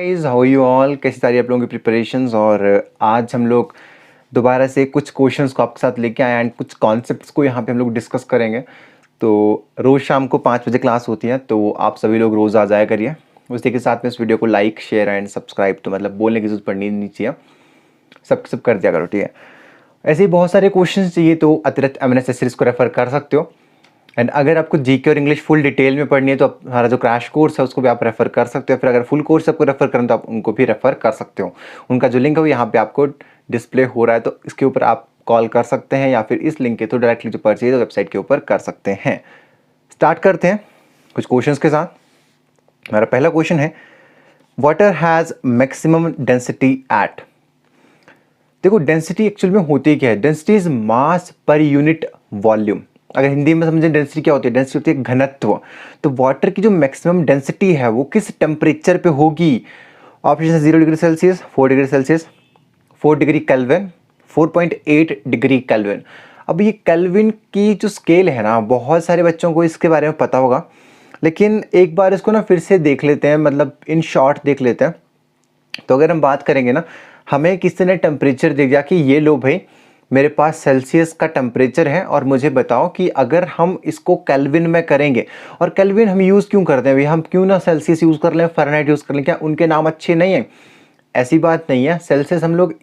Guys, how you all, कैसी सारी आप लोगों की प्रिपरेशंस। और आज हम लोग दोबारा से कुछ क्वेश्चंस को आपके साथ लेके आए एंड कुछ कॉन्सेप्ट्स को यहाँ पे हम लोग डिस्कस करेंगे। तो रोज़ शाम को 5 बजे क्लास होती है, तो आप सभी लोग रोज़ आ जाया करिए। उसी के साथ में इस वीडियो को लाइक, शेयर एंड सब्सक्राइब, तो मतलब बोलने की जरूरत पड़नी नहीं चाहिए, सब कर दिया करो, ठीक है। ऐसे ही बहुत सारे क्वेश्चन चाहिए तो अतिरिक्त एमएनएस सीरीज को रेफर कर सकते हो। एंड अगर आपको जीके और इंग्लिश फुल डिटेल में पढ़नी है तो हमारा जो क्रैश कोर्स है उसको भी आप रेफर कर सकते हो। फिर अगर फुल कोर्स आपको रेफर करें तो आप उनको भी रेफर कर सकते हो। उनका जो लिंक है वो यहाँ पे आपको डिस्प्ले हो रहा है, तो इसके ऊपर आप कॉल कर सकते हैं या फिर इस लिंक के थ्रू डायरेक्टली जो परचेज वेबसाइट के ऊपर कर सकते हैं। स्टार्ट करते हैं कुछ क्वेश्चन के साथ। हमारा पहला क्वेश्चन है, water has maximum density at. देखो, डेंसिटी एक्चुअल में होती क्या है? Density is mass per unit volume. अगर हिंदी में समझें डेंसिटी क्या होती है, डेंसिटी होती है घनत्व। तो वाटर की जो मैक्सिमम डेंसिटी है वो किस टेम्परेचर पे होगी? ऑप्शन है 0 degree Celsius, 4 degree Celsius, 4 degree kelvin, 4.8 degree kelvin. अब ये केल्विन की जो स्केल है ना, बहुत सारे बच्चों को इसके बारे में पता होगा, लेकिन एक बार इसको ना फिर से देख लेते हैं, मतलब इन शॉर्ट देख लेते हैं। तो अगर हम बात करेंगे ना, हमें किसी ने टेम्परेचर दे दिया कि ये लो भाई, मेरे पास सेल्सियस का टेम्परेचर है और मुझे बताओ कि अगर हम इसको केल्विन में करेंगे, और केल्विन हम यूज़ क्यों करते हैं भाई, हम क्यों ना सेल्सियस यूज़ कर लें, फ़ारेनहाइट यूज़ कर लें? क्या उनके नाम अच्छे नहीं हैं? ऐसी बात नहीं है। सेल्सियस हम लोग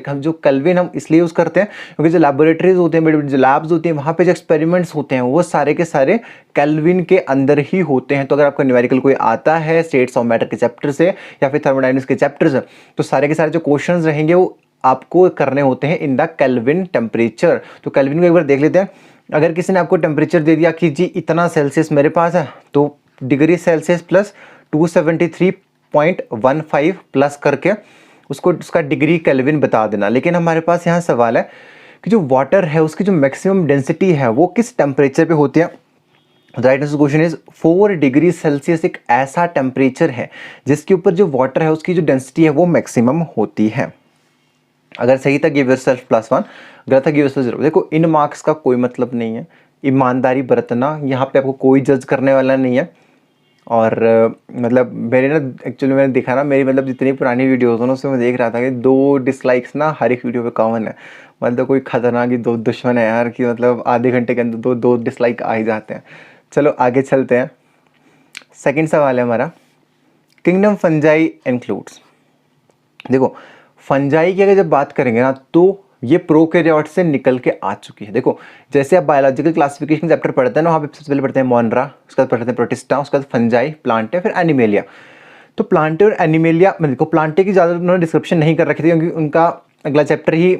हम जो केल्विन हम इसलिए यूज़ करते हैं क्योंकि जो लैबोरेटरीज होते हैं, बड़ी बड़ी जो लैब्स होती हैं, वहाँ पे जो एक्सपेरिमेंट्स होते हैं वो सारे के सारे केल्विन के अंदर ही होते हैं। तो अगर आपका न्यूमेरिकल कोई आता है स्टेट्स ऑफ मैटर के चैप्टर से या फिर थर्मोडायनामिक्स के चैप्टर से, तो सारे के सारे जो क्वेश्चन रहेंगे वो आपको करने होते हैं इन द केल्विन टेम्परेचर। तो केल्विन को एक बार देख लेते हैं। अगर किसी ने आपको टेम्परेचर दे दिया कि जी इतना सेल्सियस मेरे पास है, तो डिग्री सेल्सियस प्लस 273.15 प्लस करके उसको उसका डिग्री केल्विन बता देना। लेकिन हमारे पास यहाँ सवाल है कि जो वाटर है उसकी जो मैक्सिमम डेंसिटी है वो किस टेम्परेचर पे होती है? Right answer question is 4 degree Celsius एक ऐसा टेम्परेचर है जिसके ऊपर जो वाटर है उसकी जो डेंसिटी है वो मैक्सिमम होती है। अगर सही था गिव योरसेल्फ +1, गलत था गिव योरसेल्फ 0। देखो, इन मार्क्स का कोई मतलब नहीं है, ईमानदारी बरतना, यहाँ पे आपको कोई जज करने वाला नहीं है। और मतलब मेरे ना एक्चुअली मैंने देखा ना, मेरी मतलब जितनी पुरानी वीडियोज़ हैं उसमें मैं देख रहा था कि 2 डिसलाइक्स ना हर एक वीडियो पे कॉमन है। मतलब कोई खतरनाक ही 2 दुश्मन है यार, कि मतलब आधे घंटे के अंदर 2 डिसलाइक आ ही जाते हैं। चलो आगे चलते हैं। सेकंड सवाल है हमारा, किंगडम फंजाई इंक्लूड्स। देखो, फंजाई की अगर जब बात करेंगे ना तो ये प्रोकैरियोट से निकल के आ चुकी है। देखो, जैसे आप बायोलॉजिकल क्लासिफिकेशन चैप्टर पढ़ते हैं ना, वहाँ पे सबसे पहले पढ़ते हैं मोनरा, उसके बाद पढ़ते हैं प्रोटिस्टा, उसके बाद फंजाई, प्लांटे, फिर एनिमेलिया। तो प्लांटे और एनिमेलिया में देखो, प्लांटे की ज़्यादा उन्होंने डिस्क्रिप्शन नहीं कर रखी थी क्योंकि उनका अगला चैप्टर ही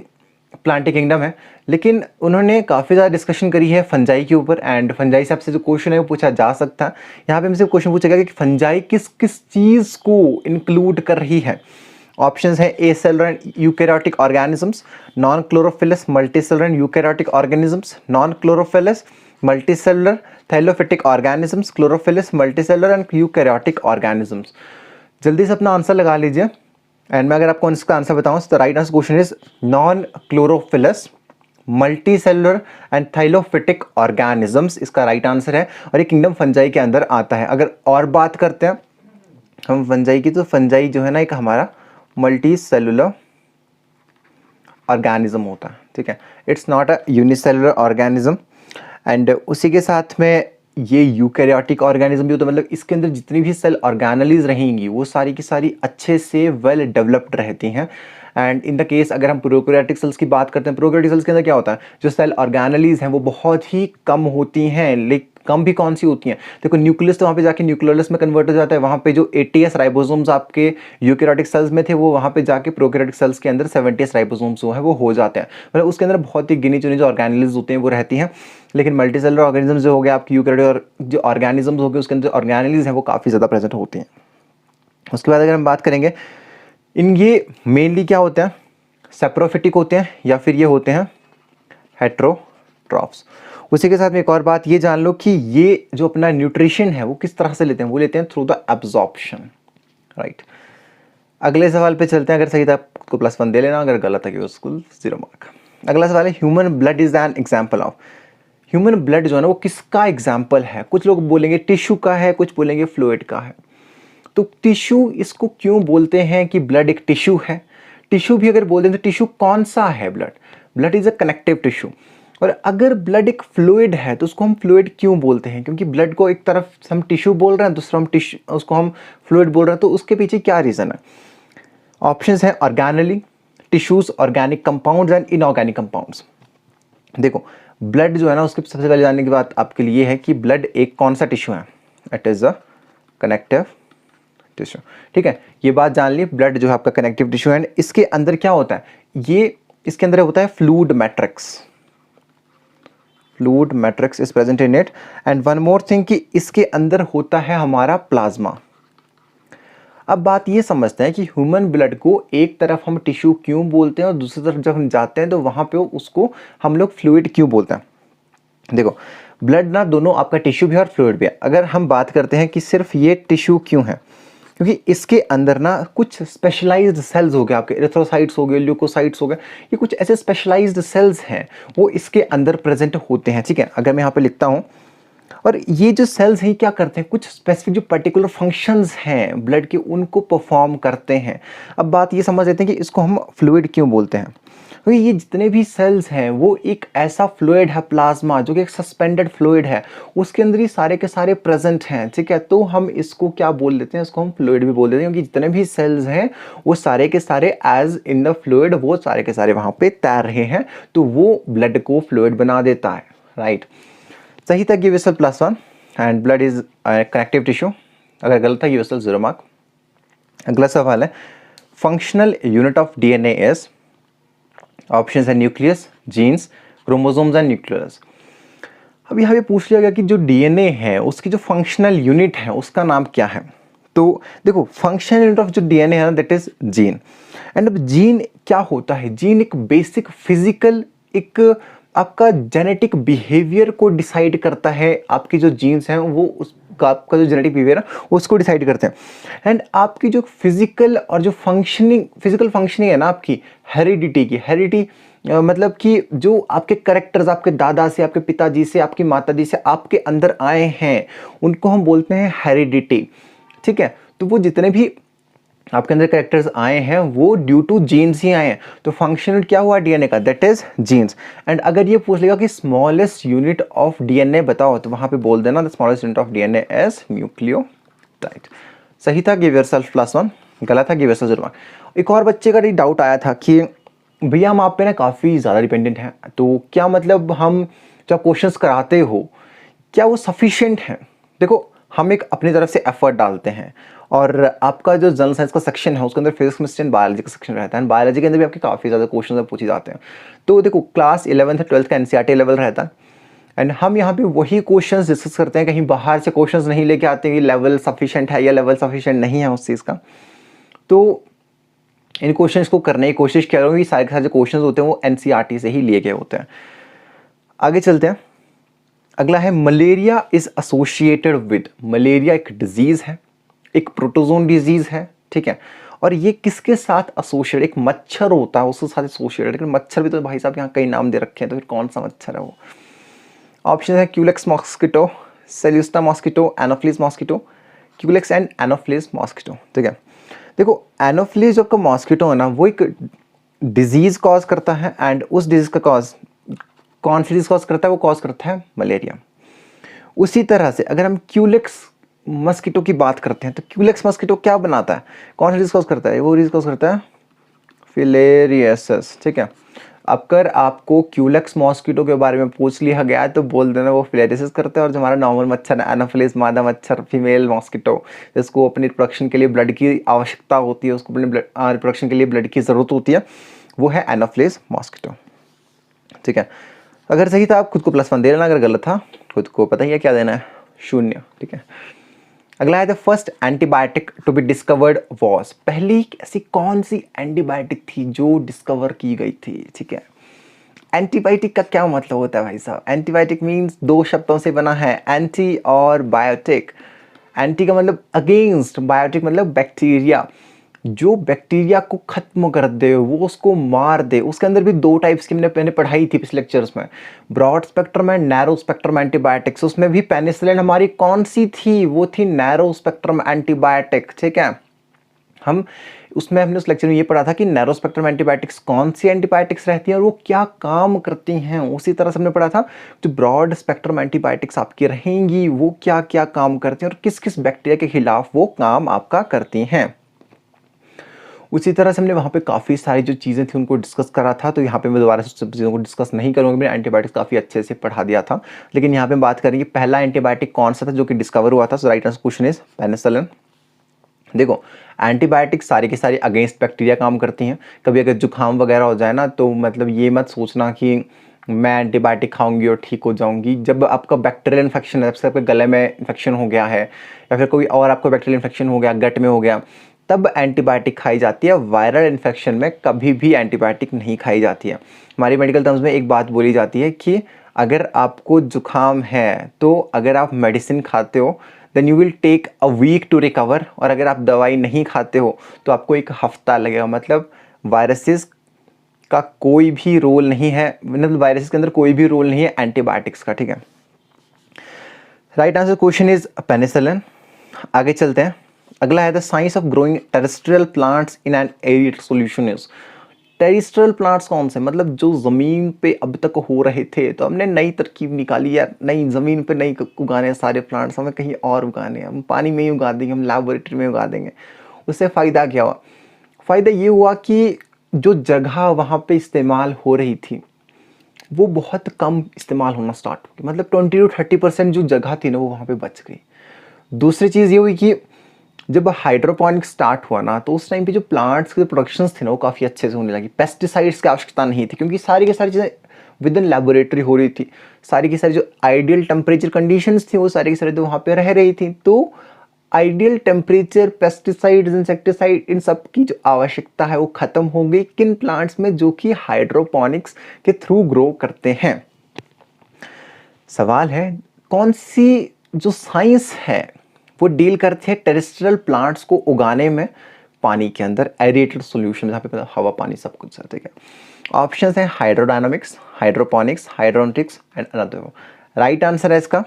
प्लांटे किंगडम है, लेकिन उन्होंने काफ़ी ज़्यादा डिस्कशन करी है फंजाई के ऊपर। एंड फंजाई से आपसे जो क्वेश्चन है वो पूछा जा सकता है। यहाँ पे हमसे क्वेश्चन पूछा गया कि फंजाई किस किस चीज़ को इंक्लूड कर रही है। ऑप्शंस हैं acellular and eukaryotic organisms, non chlorophyllous multicellular and eukaryotic organisms, non chlorophyllous multicellular thallophytic organisms, chlorophyllous multicellular and eukaryotic organisms. जल्दी से अपना आंसर लगा लीजिए। एंड मैं अगर आपको इसका आंसर बताऊं तो right answer question is non chlorophyllous multicellular and thallophytic organisms इसका राइट आंसर है, और ये किंगडम फंजाई के अंदर आता है। अगर और बात करते हैं हम फंजाई की, तो फंजाई जो है ना एक हमारा मल्टी सेलुलर ऑर्गेनिज्म होता है, ठीक है। It's not a unicellular organism. And उसी के साथ में ये यूकैरियोटिक ऑर्गेनिज्म भी होता है, मतलब इसके अंदर जितनी भी सेल ऑर्गेनलीज रहेंगी वो सारी की सारी अच्छे से वेल डेवलप्ड रहती हैं। एंड इन द केस अगर हम प्रोकैरियोटिक सेल्स की बात करते हैं, प्रोकैरियोटिक सेल्स के अंदर क्या होता है, जो सेल ऑर्गेनलीज हैं वो बहुत ही कम होती हैं। लेकिन कम भी कौन सी होती हैं? देखो, न्यूक्लियस तो वहाँ पे जाके न्यूक्लियोलस में कन्वर्ट हो जाता है। वहाँ पे जो 80s राइबोसोम्स आपके यूकैरियोटिक सेल्स में थे वो वहाँ पे जाके प्रोकैरियोटिक सेल्स के अंदर 70s राइबोसोम्स जो है वो हो जाते हैं। मतलब उसके अंदर बहुत ही गिनी चुनी जो ऑर्गेनलीज होते हैं वो रहती हैं। लेकिन मल्टीसेलुलर ऑर्गेनिज्म जो हो गया आपकी यूकैरियोटिक, और जो ऑर्गेनिजम्स हो गए उसके अंदर ऑर्गेनलीज हैं वो काफ़ी ज़्यादा प्रेजेंट होती हैं। उसके बाद अगर हम बात करेंगे, इन ये मेनली क्या होते हैं, सेप्रोफिटिक होते हैं या फिर ये होते हैं हेट्रोट्रॉफ्स। उसी के साथ में एक और बात ये जान लो कि ये जो अपना न्यूट्रिशन है वो किस तरह से लेते हैं, वो लेते हैं थ्रू द एब्जॉर्प्शन, राइट। अगले सवाल पे चलते हैं। अगर सही था आपको +1 दे लेना, अगर गलत है कि उसको 0 मार्क। अगला सवाल है, human blood is an example of. Human blood जो है ना वो किसका एग्जाम्पल है? कुछ लोग बोलेंगे टिश्यू का है, कुछ बोलेंगे फ्लूइड का है। तो टिश्यू इसको क्यों बोलते हैं कि ब्लड एक टिश्यू है? टिश्यू भी अगर बोलते हैं तो टिश्यू कौन सा है? Blood is a connective tissue. और अगर ब्लड एक फ्लूइड है तो उसको हम फ्लूइड क्यों बोलते हैं? क्योंकि ब्लड को एक तरफ हम टिश्यू बोल रहे हैं, दूसरा हम टिश्यू उसको हम फ्लूइड बोल रहे हैं, तो उसके पीछे क्या रीज़न है? ऑप्शंस है organelle tissues, organic compounds and inorganic compounds. देखो ब्लड जो है ना, उसके सबसे पहले जानने की बात आपके लिए है कि ब्लड एक कौन सा टिश्यू है? It is a connective tissue. ठीक है, ये बात जान ली, ब्लड जो है आपका कनेक्टिव टिश्यू है। इसके अंदर क्या होता है? ये इसके अंदर होता है fluid matrix. Fluid matrix is present in it. And one more thing कि इसके अंदर होता है हमारा प्लाज्मा। अब बात ये समझते हैं कि ह्यूमन ब्लड को एक तरफ हम टिश्यू क्यों बोलते हैं और दूसरी तरफ जब हम जाते हैं तो वहाँ पे उसको हम लोग फ्लूइड क्यों बोलते हैं। देखो ब्लड ना दोनों आपका टिश्यू भी और फ्लूइड भी है। अगर हम बात करते हैं कि सिर्फ ये टिश्यू क्यों है, क्योंकि इसके अंदर ना कुछ स्पेशलाइज्ड सेल्स हो गए, आपके एरिथ्रोसाइट्स हो गए, ल्यूकोसाइट्स हो गए, ये कुछ ऐसे स्पेशलाइज्ड सेल्स हैं वो इसके अंदर प्रेजेंट होते हैं। ठीक है, अगर मैं यहाँ पे लिखता हूँ, और ये जो सेल्स हैं क्या करते हैं? कुछ स्पेसिफिक जो पर्टिकुलर फंक्शंस हैं ब्लड के उनको परफॉर्म करते हैं। अब बात ये समझ लेते हैं कि इसको हम फ्लूइड क्यों बोलते हैं। क्योंकि ये जितने भी सेल्स हैं वो एक ऐसा फ्लूइड है, प्लाज्मा, जो कि एक सस्पेंडेड फ्लूइड है, उसके अंदर ही सारे के सारे प्रेजेंट हैं। ठीक है, तो हम इसको क्या बोल देते हैं? इसको हम फ्लूइड भी बोल देते हैं, क्योंकि जितने भी सेल्स हैं वो सारे के सारे एज इन द फ्लूइड, वो सारे के सारे वहाँ पे तैर रहे हैं, तो वो ब्लड को फ्लूइड बना देता है। राइट, सही था, give yourself +1 and blood is connective tissue. अगर गलत था गिव योरसेल्फ 0 मार्क। अगला सवाल है, functional unit of DNA is, options है nucleus, genes, chromosomes and nucleus. अब यहाँ पे पूछ लिया गया कि जो डीएनए है उसकी जो फंक्शनल यूनिट है उसका नाम क्या है। तो देखो फंक्शनल यूनिट ऑफ जो डीएनए है ना, दैट इज जीन। एंड अब जीन क्या होता है? जीन एक बेसिक फिजिकल, एक आपका जेनेटिक बिहेवियर को डिसाइड करता है। आपकी जो जीन्स हैं वो उसका आपका जो जेनेटिक बिहेवियर है उसको डिसाइड करते हैं। एंड आपकी जो फिजिकल और जो फिजिकल फंक्शनिंग है ना आपकी, हेरिडिटी की, हेरिडिटी मतलब कि जो आपके करेक्टर्स आपके दादा से, आपके पिताजी से, आपकी माताजी से आपके अंदर आए हैं उनको हम बोलते हैं हेरिडिटी। ठीक है, तो वो जितने भी आपके अंदर कैरेक्टर्स आए हैं वो ड्यू टू जीन्स ही आए हैं। तो फंक्शन क्या हुआ डीएनए का? That is jeans. एंड अगर ये पूछ लेगा कि स्मॉलेस्ट यूनिट ऑफ डीएनए बताओ, तो वहां पे बोल देना the smallest unit of DNA is nucleotide. सही था, गिव योरसेल्फ +1। गलत था, गिव योरसेल्फ 0 मार्क। एक और बच्चे का डाउट आया था कि भैया हम आप पे ना काफ़ी ज़्यादा डिपेंडेंट हैं, तो क्या मतलब हम जो क्वेश्चंस कराते हो क्या वो सफिशिएंट हैं? देखो हम एक अपनी तरफ से एफर्ट डालते हैं, और आपका जो जनरल साइंस का सेक्शन है उसके अंदर फिजिक्स, केमिस्ट्री एंड बायोलॉजी का सेक्शन रहता है। बायोलॉजी के अंदर भी आपके काफ़ी ज़्यादा क्वेश्चन पूछे जाते हैं। तो देखो क्लास 11th 12th का एनसीईआरटी लेवल रहता है, एंड हम यहाँ पे वही क्वेश्चंस डिस्कस करते हैं, कहीं बाहर से क्वेश्चंस नहीं लेके आते हैं कि लेवल सफिशिएंट है या लेवल सफिशिएंट नहीं है उस चीज़ का। तो इन क्वेश्चंस को करने की कोशिश कर रहा हूँ कि सारे के सारे जो क्वेश्चंस होते हैं वो एनसीईआरटी से ही लिए गए होते हैं। आगे चलते हैं। अगला है malaria is associated with. Malaria एक डिजीज है, एक प्रोटोजोन डिजीज है। ठीक है, और ये किसके साथ एसोसिएट? एक मच्छर होता है उसके साथ एसोसिएटेड। लेकिन मच्छर भी तो भाई साहब यहाँ कई नाम दे रखे हैं, तो फिर कौन सा मच्छर है वो? ऑप्शन है क्यूलेक्स मॉस्किटो, सेल्यूस्टा mosquito, Anopheles mosquito. Culex and Anopheles mosquito. ठीक है, देखो एनोफिलिस जो आपका मॉस्किटो है ना, वो एक डिजीज कॉज करता है, एंड उस डिजीज का कॉज कौन सी डिजीज कॉज करता है? वो कॉज करता है मलेरिया। उसी तरह से अगर हम क्यूलेक्स मस्किटो की बात करते हैं तो क्यूलेक्स मस्किटो क्या बनाता है? कौन सा डिजीज कॉज करता है? वो डिजीज कॉज करता है फिलेरियसिस। ठीक है, अगर आपको क्यूलेक्स मॉस्किटो के बारे में पूछ लिया गया तो बोल देना वो फिलेरियसिस करते हैं। और जो हमारा नॉर्मल मच्छर है एनोफिलिस मादा मच्छर, फीमेल मॉस्किटो, जिसको अपनी रिप्रोडक्शन के लिए ब्लड की आवश्यकता होती है, उसको अपने रिप्रोडक्शन के लिए ब्लड की ज़रूरत होती है, वो है एनोफिलिस मॉस्किटो। ठीक है, अगर सही था आप खुद को +1 दे लेना, अगर गलत था खुद को पता ही है क्या देना है, 0। ठीक है, अगला है the first antibiotic to be discovered was. पहली ऐसी कौन सी एंटीबायोटिक थी जो डिस्कवर की गई थी? ठीक है, एंटीबायोटिक का क्या मतलब होता है भाई साहब? एंटीबायोटिक मीन्स 2 शब्दों से बना है, एंटी और बायोटिक। एंटी का मतलब अगेंस्ट, बायोटिक मतलब बैक्टीरिया। जो बैक्टीरिया को खत्म कर दे, वो उसको मार दे। उसके अंदर भी दो टाइप्स की मैंने पढ़ाई थी पिछले लेक्चर्स में, broad spectrum and narrow spectrum antibiotics. उसमें भी पेनिसिलिन हमारी कौन सी थी, वो थी नैरो स्पेक्ट्रम एंटीबायोटिक, ठीक है। हमने उस लेक्चर में ये पढ़ा था कि नैरो स्पेक्ट्रम एंटीबायोटिक्स कौन सी एंटीबायोटिक्स रहती हैं और वो क्या काम करती हैं। उसी तरह से हमने पढ़ा था जो ब्रॉड स्पेक्ट्रम एंटीबायोटिक्स आपकी रहेंगी वो क्या क्या काम करती हैं और किस किस बैक्टीरिया के खिलाफ वो काम आपका करती हैं। उसी तरह से हमने वहाँ पे काफ़ी सारी जो चीज़ें थी उनको डिस्कस करा था, तो यहाँ पे मैं दोबारा से सब चीज़ों को डिस्कस नहीं करूँगा। मैंने एंटीबायोटिक्स काफ़ी अच्छे से पढ़ा दिया था, लेकिन यहाँ पे बात करेंगे पहला एंटीबायोटिक कौन सा था जो कि डिस्कवर हुआ था। So right answer question is penicillin. देखो, एंटीबायोटिक सारी की सारी अगेंस्ट बैक्टीरिया काम करती हैं। कभी अगर जुकाम वगैरह हो जाए ना, तो मतलब ये मत सोचना कि मैं एंटीबायोटिक खाऊंगी और ठीक हो जाऊंगी। जब आपका बैक्टीरियल इन्फेक्शन है, जब आपके गले में इन्फेक्शन हो गया है या फिर कोई और आपको बैक्टीरियल इन्फेक्शन हो गया, गट में हो गया, तब एंटीबायोटिक खाई जाती है। वायरल इन्फेक्शन में कभी भी एंटीबायोटिक नहीं खाई जाती है। हमारी मेडिकल टर्म्स में एक बात बोली जाती है कि अगर आपको जुकाम है तो अगर आप मेडिसिन खाते हो then you will take a week to recover, और अगर आप दवाई नहीं खाते हो तो आपको एक हफ्ता लगेगा। मतलब वायरसेस का कोई भी रोल नहीं है, मतलब वायरसेस के अंदर कोई भी रोल नहीं है एंटीबायोटिक्स का, ठीक है। Right answer question is penicillin. आगे चलते हैं। अगला है the science of growing terrestrial plants in an arid solution is. Terrestrial plants कौन से, मतलब जो ज़मीन पे अब तक हो रहे थे, तो हमने नई तरकीब निकाली है, नई ज़मीन पे नहीं उगाने सारे प्लांट्स, हमें कहीं और उगाने हैं। हम पानी में ही उगा देंगे, हम लैबोरेटरी में उगा देंगे। उससे फ़ायदा क्या हुआ? फ़ायदा ये हुआ कि जो जगह वहाँ पे इस्तेमाल हो रही थी वो बहुत कम इस्तेमाल होना स्टार्ट हो गई। मतलब 20 to 30% जो जगह थी ना वो वहाँ पे बच गई। दूसरी चीज़ ये हुई कि जब हाइड्रोपोनिक स्टार्ट हुआ ना, तो उस टाइम पे जो प्लांट्स के प्रोडक्शंस थे ना वो काफ़ी अच्छे से होने लगी। पेस्टिसाइड्स की आवश्यकता नहीं थी क्योंकि सारी की सारी चीज़ें विद इन लेबोरेटरी हो रही थी। सारी की सारी जो आइडियल टेम्परेचर कंडीशंस थी वो सारी की सारी तो वहाँ पे रह रही थी। तो आइडियल टेम्परेचर, पेस्टिसाइड्स, इंसेक्टिसाइड, इन सब की जो आवश्यकता है वो ख़त्म हो गई किन प्लांट्स में, जो कि हाइड्रोपोनिक्स के थ्रू ग्रो करते हैं। सवाल है कौन सी जो साइंस है वो डील करती है टेरेस्ट्रियल प्लांट्स को उगाने में पानी के अंदर एरेटेड सॉल्यूशन, जहाँ पे हवा पानी सब कुछ है, ठीक है। ऑप्शन है hydrodynamics, hydroponics, hydronics and another. Right answer है इसका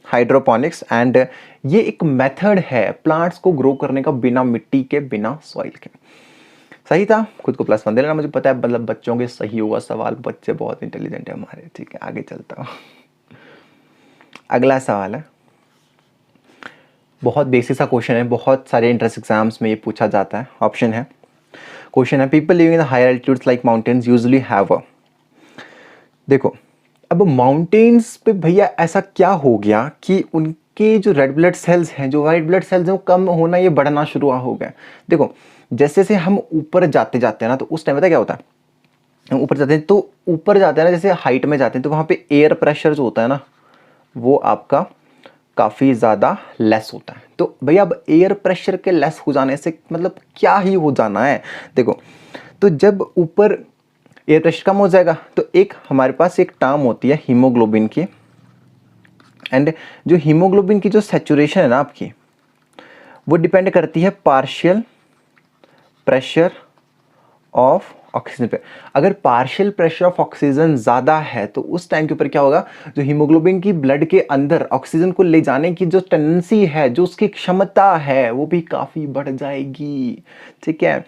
हाइड्रोपोनिक्स। एंड ये एक मेथड है प्लांट्स को ग्रो करने का बिना मिट्टी के, बिना सॉइल के। सही था, खुद को +1 दे लेना। मुझे पता है मतलब बच्चों के सही होगा सवाल, बच्चे बहुत इंटेलिजेंट है हमारे, ठीक है। आगे चलता हूँ। अगला सवाल है, बहुत बेसिक सा क्वेश्चन है, बहुत सारे एंट्रेंस एग्जाम्स में ये पूछा जाता है। ऑप्शन है, क्वेश्चन है people living in the higher altitudes like mountains usually have a. देखो, अब माउंटेन्स पे भैया ऐसा क्या हो गया कि उनके जो रेड ब्लड सेल्स हैं, जो वाइट ब्लड सेल्स हैं, वो कम होना, ये बढ़ना शुरू हो गया। देखो, जैसे जैसे हम ऊपर जाते जाते हैं ना, तो उस टाइम पता क्या होता है, हम ऊपर जाते हैं तो ऊपर जाते हैं ना, जैसे हाइट में जाते हैं तो वहाँ पे एयर प्रेशर जो होता है ना वो आपका काफ़ी ज़्यादा लेस होता है। तो भैया अब एयर प्रेशर के लेस हो जाने से मतलब क्या ही हो जाना है। देखो, तो जब ऊपर एयर प्रेशर कम हो जाएगा तो एक हमारे पास एक टर्म होती है हीमोग्लोबिन की, एंड जो हीमोग्लोबिन की जो सैचुरेशन है ना आपकी, वो डिपेंड करती है पार्शियल प्रेशर ऑफ ऑक्सीजन पे। अगर पार्शियल प्रेशर ऑफ ऑक्सीजन ज़्यादा है तो उस टाइम के ऊपर क्या होगा, जो हीमोग्लोबिन की ब्लड के अंदर ऑक्सीजन को ले जाने की जो टेंडेंसी है, जो उसकी क्षमता है, वो भी काफ़ी बढ़ जाएगी, ठीक है।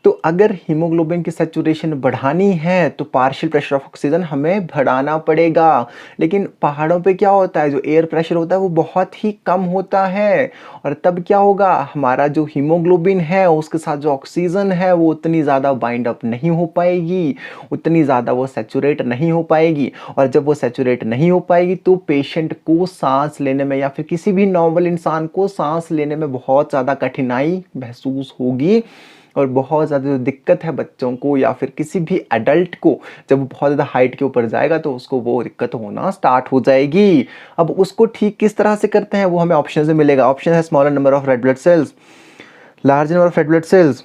तो अगर हीमोग्लोबिन की सैचुरेशन बढ़ानी है तो पार्शियल प्रेशर ऑफ ऑक्सीजन हमें बढ़ाना पड़ेगा। लेकिन पहाड़ों पे क्या होता है, जो एयर प्रेशर होता है वो बहुत ही कम होता है, और तब क्या होगा, हमारा जो हीमोग्लोबिन है उसके साथ जो ऑक्सीजन है वो उतनी ज़्यादा बाइंड अप नहीं हो पाएगी, उतनी ज़्यादा वो सैचुरेट नहीं हो पाएगी। और जब वो सैचुरेट नहीं हो पाएगी तो पेशेंट को सांस लेने में या फिर किसी भी नॉर्मल इंसान को सांस लेने में बहुत ज़्यादा कठिनाई महसूस होगी, और बहुत ज़्यादा जो दिक्कत है बच्चों को या फिर किसी भी एडल्ट को, जब वो बहुत ज़्यादा हाइट के ऊपर जाएगा तो उसको वो दिक्कत होना स्टार्ट हो जाएगी। अब उसको ठीक किस तरह से करते हैं वो हमें ऑप्शन से मिलेगा। ऑप्शन है smaller number of red blood cells, larger number of red blood cells,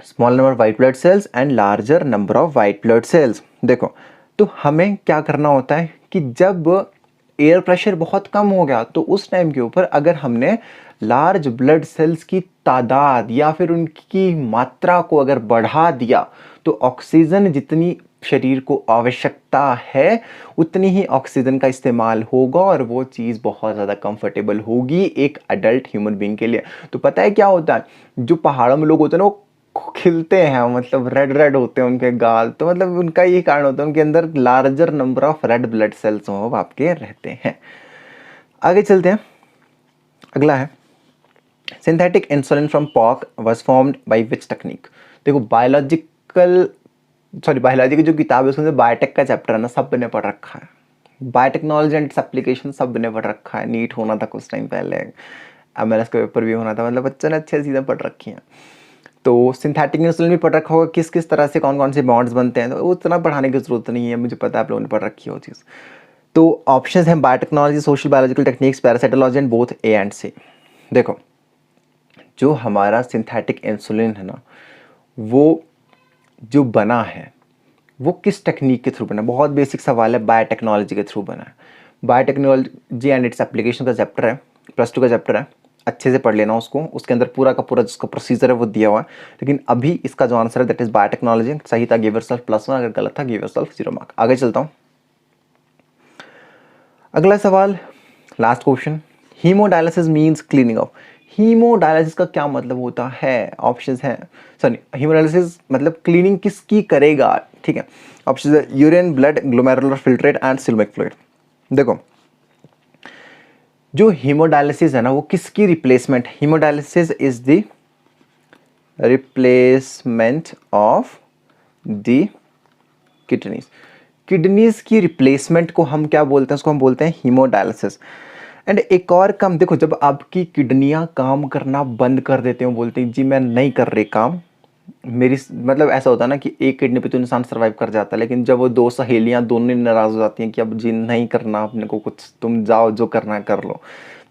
small number of white blood cells and larger number of white blood cells. देखो, तो हमें क्या करना होता है कि जब एयर प्रेशर बहुत कम हो गया, तो उस टाइम के ऊपर अगर हमने लार्ज ब्लड सेल्स की तादाद या फिर उनकी मात्रा को अगर बढ़ा दिया, तो ऑक्सीजन जितनी शरीर को आवश्यकता है उतनी ही ऑक्सीजन का इस्तेमाल होगा और वो चीज़ बहुत ज़्यादा कंफर्टेबल होगी एक अडल्ट ह्यूमन बीइंग के लिए। तो पता है क्या होता है, जो पहाड़ों में लोग होते हैं ना वो खिलते हैं, मतलब रेड रेड होते हैं उनके गाल, तो मतलब उनका यही कारण होता है, उनके अंदर larger number of red blood cells वो आपके रहते हैं। आगे चलते हैं, अगला है synthetic insulin from pork was formed by which technique. देखो बायोलॉजी की जो किताब है उसमें बायोटेक का चैप्टर है ना, सब ने पढ़ रखा है। बायोटेक्नोलॉजी एंड इट्स एप्लीकेशन सब ने पढ़ रखा है। नीट होना था कुछ टाइम पहले, एमएलएस का पेपर भी होना था, मतलब बच्चों ने अच्छे चीज़ें पढ़ रखी हैं। तो सिंथेटिक इंसुलिन भी पढ़ रखा होगा, किस किस तरह से कौन कौन से बॉन्ड्स बनते हैं, तो उतना पढ़ाने की जरूरत नहीं है, मुझे पता है आप लोगों ने पढ़ रखी है वो चीज़। तो ऑप्शंस हैं biotechnology, social biological techniques, parasitology and both A and C. देखो जो हमारा सिंथेटिक इंसुलिन है ना, वो जो बना है वो किस टेक्निक के थ्रू बना, बहुत बेसिक सवाल है, बायोटेक्नोलॉजी के थ्रू बना है। बायोटेक्नोलॉजी एंड इट्स एप्लीकेशन का चैप्टर है, +2 का चैप्टर है, अच्छे से पढ़ लेना उसको, उसके अंदर पूरा का पूरा जिसका प्रोसीजर है वो दिया हुआ है। लेकिन अभी इसका जो आंसर है दैट इज बायोटेक्नोलॉजी, सही था गिव योरसेल्फ +1, अगर गलत था गिव योरसेल्फ 0 मार्क। आगे चलता हूँ, अगला सवाल, last question, haemodialysis means cleaning of. Haemodialysis का क्या मतलब होता है? ऑप्शंस हैं, सॉरी हीमोडायलिसिस मतलब क्लीनिंग किसकी करेगा, ठीक है। ऑप्शन है urine, blood, glomerular filtrate and सिल्मिक फ्लूइड। देखो जो हीमोडायलिसिस है ना वो किसकी replacement, haemodialysis is the replacement of the kidneys. Kidneys की रिप्लेसमेंट को हम क्या बोलते हैं, उसको हम बोलते हैं हीमोडायलिसिस। एंड एक और काम देखो, जब आपकी किडनियां काम करना बंद कर देते हो, बोलते हैं जी मैं नहीं कर रही काम मेरी, मतलब ऐसा होता है ना कि एक किडनी पे तो इंसान सर्वाइव कर जाता है, लेकिन जब वो दो सहेलियां दोनों नाराज हो जाती हैं कि अब जी नहीं करना अपने को कुछ, तुम जाओ जो करना है कर लो,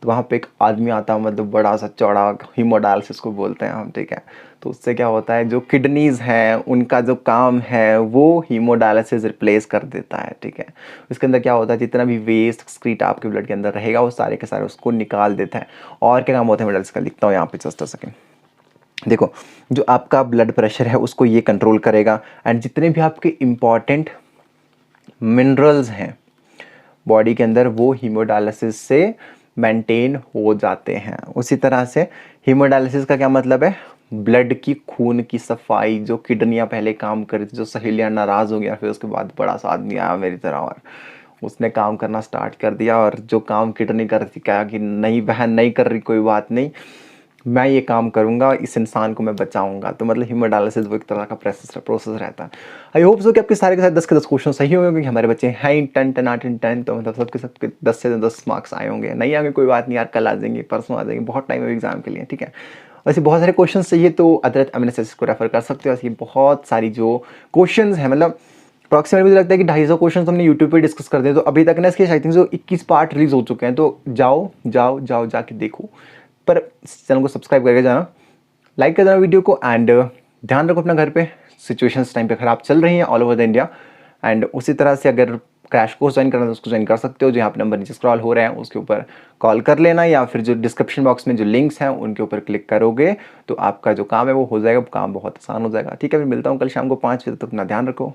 तो वहाँ पे एक आदमी आता है, मतलब बड़ा सा चौड़ा, हीमोडायलिसिस को बोलते हैं हम, ठीक है। तो उससे क्या होता है, जो किडनीज हैं उनका जो काम है वो हीमोडायलिसिस रिप्लेस कर देता है, ठीक है। इसके अंदर क्या होता है, जितना भी वेस्ट एक्सक्रीट आपके ब्लड के अंदर रहेगा वो सारे के सारे उसको निकाल देता है। और क्या काम होता है हीमोडायलिसिस का, लिखता हूँ यहाँ पे जस्ट अ सेकेंड। देखो जो आपका ब्लड प्रेशर है उसको ये कंट्रोल करेगा, एंड जितने भी आपके इम्पॉर्टेंट मिनरल्स हैं बॉडी के अंदर वो हीमोडायलिसिस से मेंटेन हो जाते हैं। उसी तरह से हीमोडायलिसिस का क्या मतलब है, ब्लड की, खून की सफाई। जो किडनियां पहले काम कर रही थी, जो सहेलियां नाराज हो गया, फिर उसके बाद बड़ा सा आदमी आया मेरी तरह और उसने काम करना स्टार्ट कर दिया, और जो काम किडनी कर रही थी कहा कि नहीं बहन नहीं कर रही, कोई बात नहीं, मैं ये काम करूंगा, इस इंसान को मैं बचाऊंगा। तो मतलब हीमोडायलिसिस वो एक तरह का प्रोसेस रहता है। आई होप सो कि आपके सारे के साथ 10 के 10 क्वेश्चन सही होंगे, क्योंकि हमारे बच्चे हैं 10 10 8 10, तो मतलब सबके 10 से 10 मार्क्स आए होंगे। नहीं आएंगे कोई बात नहीं यार, कल आ जाएंगे, परसों आ जाएंगे, बहुत टाइम है एग्जाम के लिए, ठीक है। वैसे बहुत सारे क्वेश्चन चाहिए तो अदरत एमएनएस को रेफर कर सकते हो। ऐसी बहुत सारी जो क्वेश्चन है, मतलब अप्रॉक्सीमेट मुझे लगता है कि 250 क्वेश्चन हमने यूट्यूब पे डिस्कस कर दिए। तो अभी तक ना इसके आई थिंक जो 21 पार्ट रिलीज हो चुके हैं, तो जाओ जाके देखो, पर चैनल को सब्सक्राइब करके जाना, लाइक कर देना वीडियो को, एंड ध्यान रखो अपना घर पे, सिचुएशंस टाइम पे ख़राब चल रही हैं all over the India. And उसी तरह से अगर क्रैश कोर्स ज्वाइन करना है तो उसको ज्वाइन कर सकते हो, जो यहाँ पे नंबर नीचे स्क्रॉल हो रहे हैं उसके ऊपर कॉल कर लेना, या फिर जो डिस्क्रिप्शन बॉक्स में जो लिंक्स हैं उनके ऊपर क्लिक करोगे तो आपका जो काम है वो हो जाएगा, काम बहुत आसान हो जाएगा, ठीक है। फिर मिलता हूँ कल शाम को 5 बजे, तक अपना ध्यान रखो।